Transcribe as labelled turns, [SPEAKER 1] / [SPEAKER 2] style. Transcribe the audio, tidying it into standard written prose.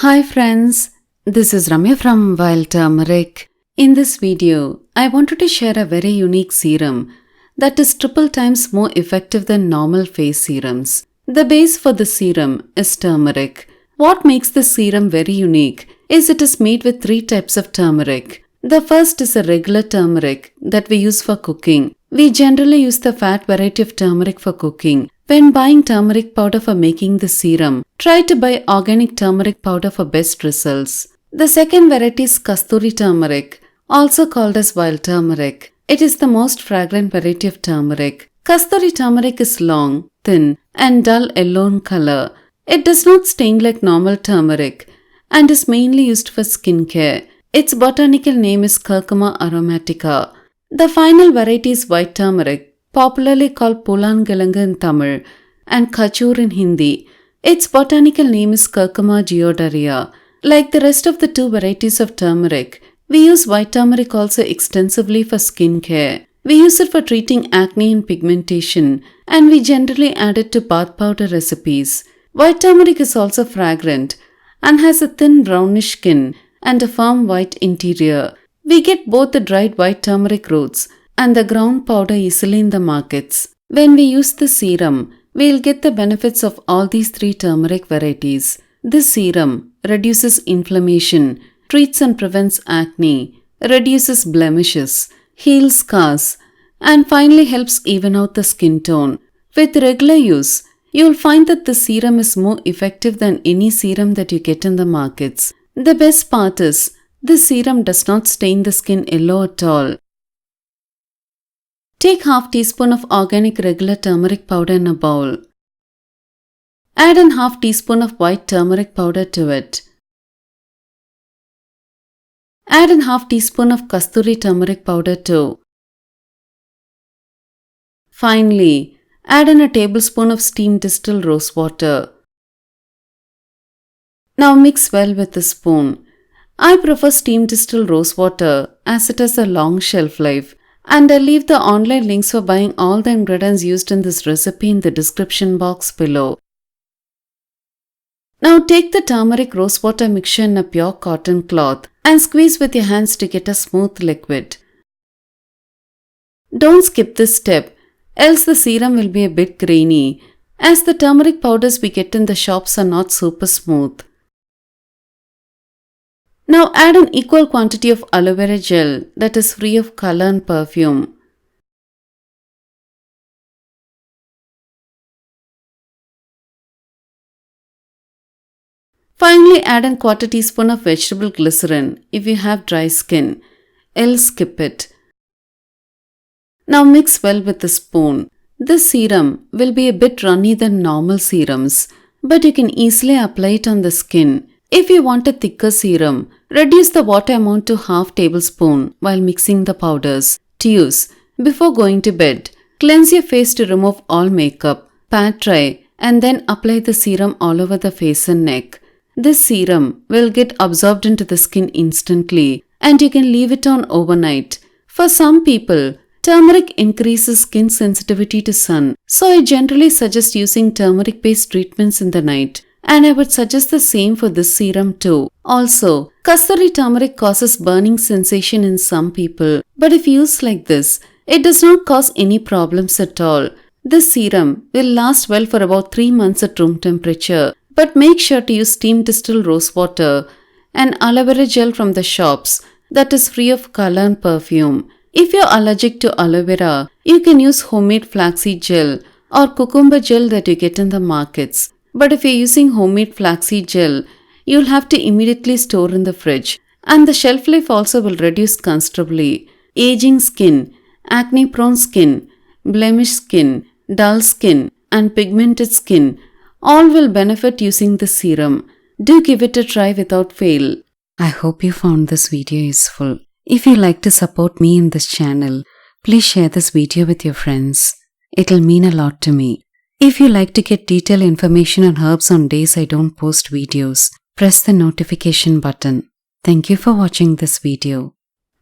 [SPEAKER 1] Hi friends, this is Ramya from Wild Turmeric. In this video, I wanted to share a very unique serum that is triple times more effective than normal face serums. The base for the serum is turmeric. What makes this serum very unique is it is made with 3 types of turmeric. The first is a regular turmeric that we use for cooking. We generally use the fat variety of turmeric for cooking. When buying turmeric powder for making the serum, try to buy organic turmeric powder for best results. The second variety is kasturi turmeric, also called as wild turmeric. It is the most fragrant variety of turmeric. Kasturi turmeric is long, thin, and dull yellow in color. It does not stain like normal turmeric and is mainly used for skincare. Its botanical name is Curcuma aromatica. The final variety is white turmeric, popularly called Pulangilangu in Tamil and Kachur in Hindi. Its botanical name is Curcuma geodaria. Like the rest of the 2 varieties of turmeric, we use white turmeric also extensively for skincare. We use it for treating acne and pigmentation, and we generally add it to bath powder recipes. White turmeric is also fragrant and has a thin brownish skin and a firm white interior. We get both the dried white turmeric roots and the ground powder easily in the markets. When we use the serum, we'll get the benefits of all these 3 turmeric varieties. This serum reduces inflammation, treats and prevents acne, reduces blemishes, heals scars, and finally helps even out the skin tone. With regular use, you'll find that the serum is more effective than any serum that you get in the markets. The best part is, this serum does not stain the skin yellow at all. Take half teaspoon of organic regular turmeric powder in a bowl. Add in half teaspoon of white turmeric powder to it. Add in half teaspoon of kasturi turmeric powder too. Finally, add in a tablespoon of steamed distilled rosewater. Now mix well with a spoon. I prefer steamed distilled rosewater as it has a long shelf life, and I'll leave the online links for buying all the ingredients used in this recipe in the description box below. Now take the turmeric rosewater mixture in a pure cotton cloth and squeeze with your hands to get a smooth liquid. Don't skip this step, else the serum will be a bit grainy, as the turmeric powders we get in the shops are not super smooth. Now add an equal quantity of aloe vera gel that is free of color and perfume. Finally, add a quarter teaspoon of vegetable glycerin if you have dry skin, else skip it. Now mix well with a spoon. This serum will be a bit runny than normal serums, but you can easily apply it on the skin. If you want a thicker serum, reduce the water amount to half tablespoon while mixing the powders. To use before going to bed. Cleanse your face to remove all makeup, pat dry, and then apply the serum all over the face and neck. This serum will get absorbed into the skin instantly, and you can leave it on overnight. For some people, turmeric increases skin sensitivity to sun, so I generally suggest using turmeric-based treatments in the night. And I would suggest the same for this serum too. Also, kasturi turmeric causes burning sensation in some people, but if used like this, it does not cause any problems at all. This serum will last well for about 3 months at room temperature, but make sure to use steamed distilled rosewater and aloe vera gel from the shops that is free of color and perfume. If you're allergic to aloe vera, you can use homemade flaxseed gel or cucumber gel that you get in the markets. But if you're using homemade flaxseed gel, you'll have to immediately store in the fridge, and the shelf life also will reduce considerably. Aging skin, acne-prone skin, blemished skin, dull skin, and pigmented skin all will benefit using this serum. Do give it a try without fail. I hope you found this video useful. If you like to support me in this channel, please share this video with your friends. It'll mean a lot to me. If you like to get detailed information on herbs on days I don't post videos, press the notification button. Thank you for watching this video.